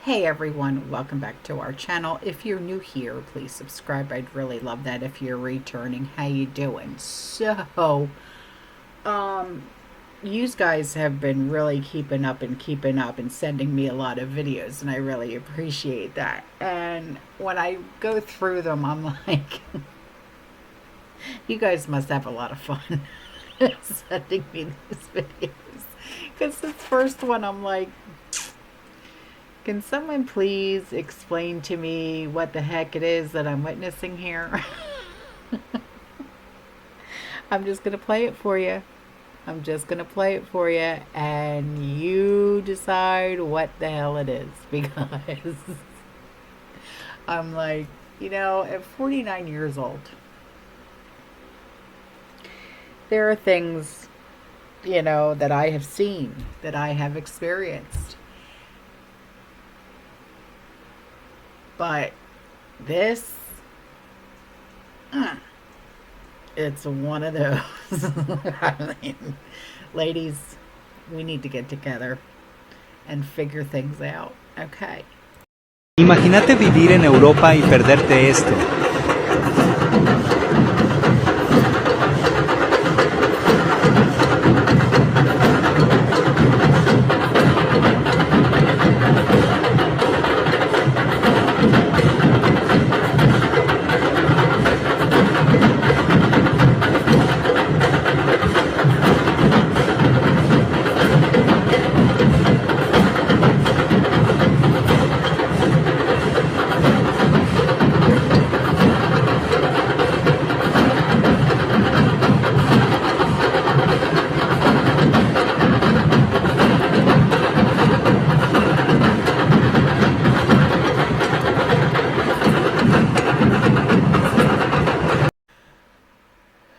Hey everyone, welcome back to our channel. If you're new here, please subscribe. I'd really love that. If you're returning, how you doing? Um, you guys have been really keeping up and sending me a lot of videos, and I really appreciate that. And when I go through them, I'm like, you guys must have a lot of fun sending me these videos. Because this first one, I'm like, can someone please explain to me what the heck it is that I'm witnessing here? I'm just going to play it for you. I'm just going to play it for you, and you decide what the hell it is. Because I'm like, at 49 years old, there are things, that I have seen, that I have experienced. But this, it's one of those. I mean, ladies, we need to get together and figure things out. Okay. Imagínate vivir en Europa y perderte esto.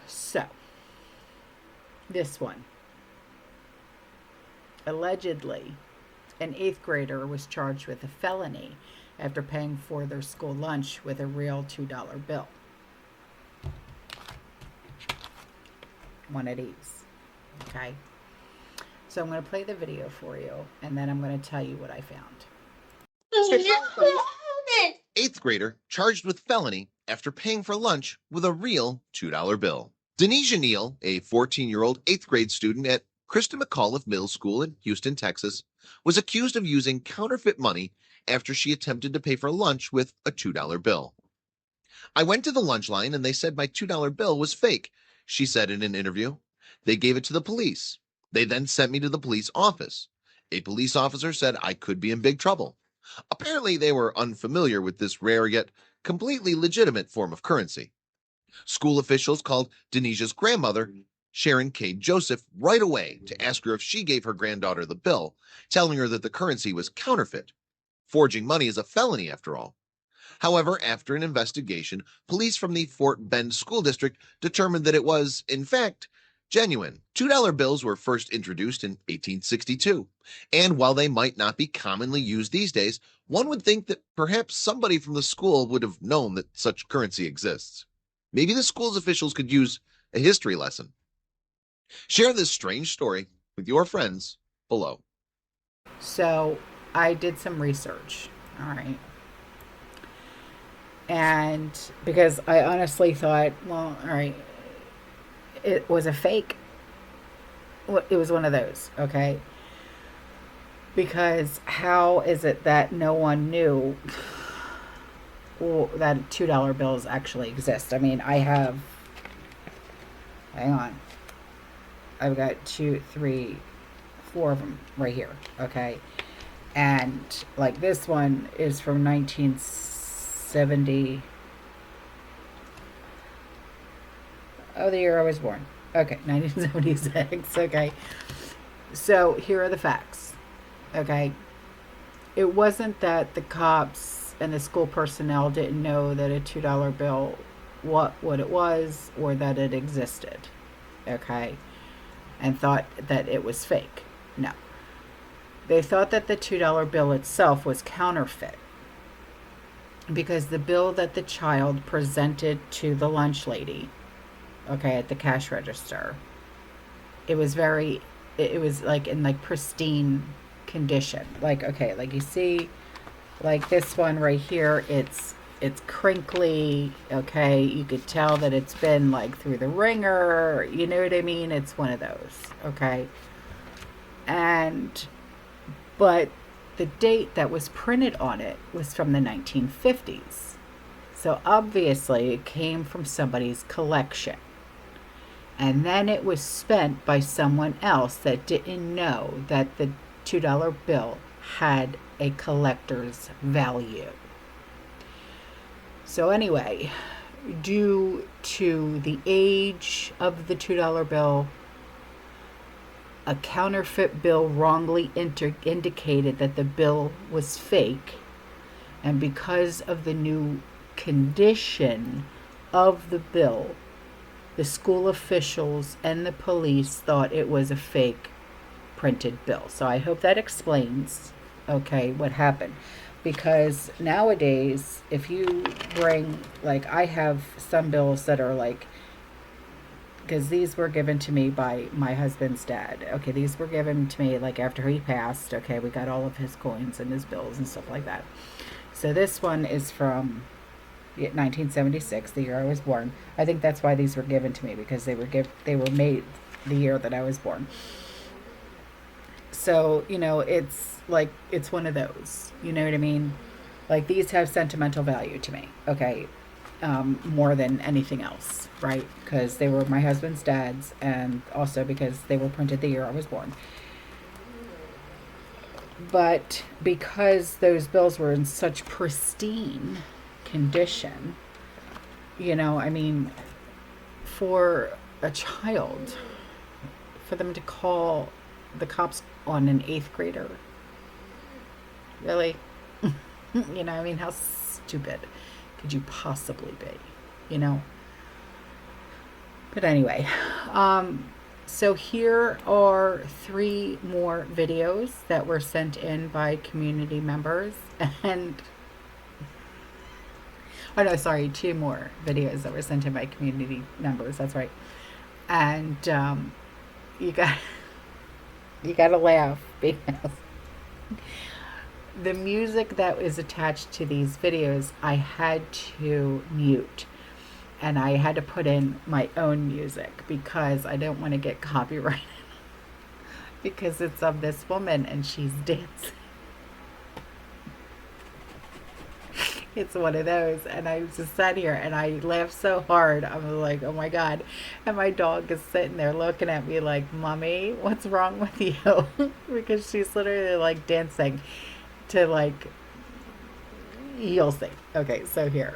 So, this one. Allegedly, an eighth grader was charged with a felony after paying for their school lunch with a real $2 bill. One of these. Okay? So I'm going to play the video for you, and then I'm going to tell you what I found. Eighth grader charged with felony after paying for lunch with a real $2 bill. Denisha Neal, a 14-year-old eighth grade student at Krista McAuliffe Middle School in Houston, Texas, was accused of using counterfeit money after she attempted to pay for lunch with a $2 bill. "I went to the lunch line and they said my $2 bill was fake," she said in an interview. "They gave it to the police. They then sent me to the police office. A police officer said I could be in big trouble. Apparently, they were unfamiliar with this rare yet completely legitimate form of currency." School officials called Denisha's grandmother, Sharon Cade Joseph, right away to ask her if she gave her granddaughter the bill, telling her that the currency was counterfeit. Forging money is a felony, after all. However, after an investigation, police from the Fort Bend School District determined that it was, in fact, genuine. $2 bills were first introduced in 1862, and while they might not be commonly used these days, one would think that perhaps somebody from the school would have known that such currency exists. Maybe the school's officials could use a history lesson. Share this strange story with your friends below. So I did some research. All right. And because I honestly thought, well, all right, it was a fake. It was one of those, okay? Because how is it that no one knew that $2 bills actually exist? I mean, hang on. I've got 2, 3, 4 of them right here, okay? And like this one is from 1970. Oh, the year I was born. Okay, 1976. Okay. So here are the facts. Okay. It wasn't that the cops and the school personnel didn't know that a $2 bill, what it was, or that it existed. Okay. And thought that it was fake. No. They thought that the $2 bill itself was counterfeit because the bill that the child presented to the lunch lady, okay, at the cash register, it was like in like pristine condition. Like, okay, like you see, Like this one right here, it's crinkly, okay? You could tell that it's been like through the ringer, you know what I mean? It's one of those, okay? And but the date that was printed on it was from the 1950s. So obviously it came from somebody's collection. And then it was spent by someone else that didn't know that the $2 bill had a collector's value. So anyway, due to the age of the $2 bill, a counterfeit bill wrongly indicated that the bill was fake, and because of the new condition of the bill, the school officials and the police thought it was a fake printed bill. So I hope that explains, okay, what happened. Because nowadays, if you bring, like, I have some bills that are like, because these were given to me by my husband's dad. Okay, these were given to me like after he passed. Okay, we got all of his coins and his bills and stuff like that. So this one is from 1976, the year I was born. I think that's why these were given to me, because they were made the year that I was born. So, you know, it's like, it's one of those, you know what I mean? Like, these have sentimental value to me, okay? More than anything else, right? Because they were my husband's dad's, and also because they were printed the year I was born. But because those bills were in such pristine condition, you know, I mean, for a child, for them to call the cops on an 8th grader, really? You know, I mean, how stupid could you possibly be, you know? But anyway, so here are 3 more videos that were sent in by community members, and oh no, sorry, 2 more videos that were sent in by community members, that's right. And you gotta laugh, because the music that is attached to these videos, I had to mute, and I had to put in my own music because I don't want to get copyrighted, because it's of this woman and she's dancing. It's one of those, and I just sat here and I laughed so hard. I was like, oh my God. And my dog is sitting there looking at me like, Mommy, what's wrong with you? Because she's literally like dancing to, like, you'll see. Okay, so here.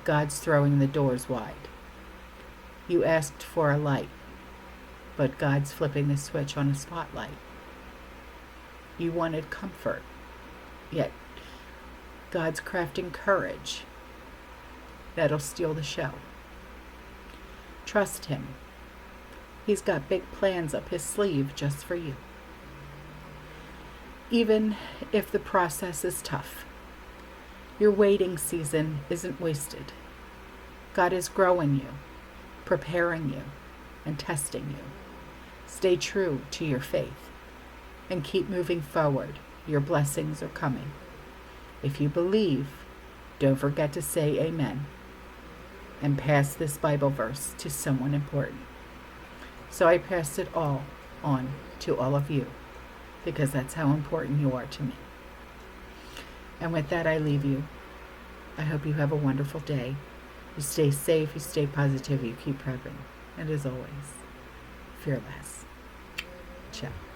God's throwing the doors wide. You asked for a light, but God's flipping the switch on a spotlight. You wanted comfort, yet God's crafting courage that'll steal the show. Trust Him. He's got big plans up His sleeve just for you. Even if the process is tough, your waiting season isn't wasted. God is growing you, preparing you, and testing you. Stay true to your faith and keep moving forward. Your blessings are coming. If you believe, don't forget to say amen and pass this Bible verse to someone important. So I pass it all on to all of you because that's how important you are to me. And with that, I leave you. I hope you have a wonderful day. You stay safe, you stay positive, you keep prepping. And as always, fearless. Ciao.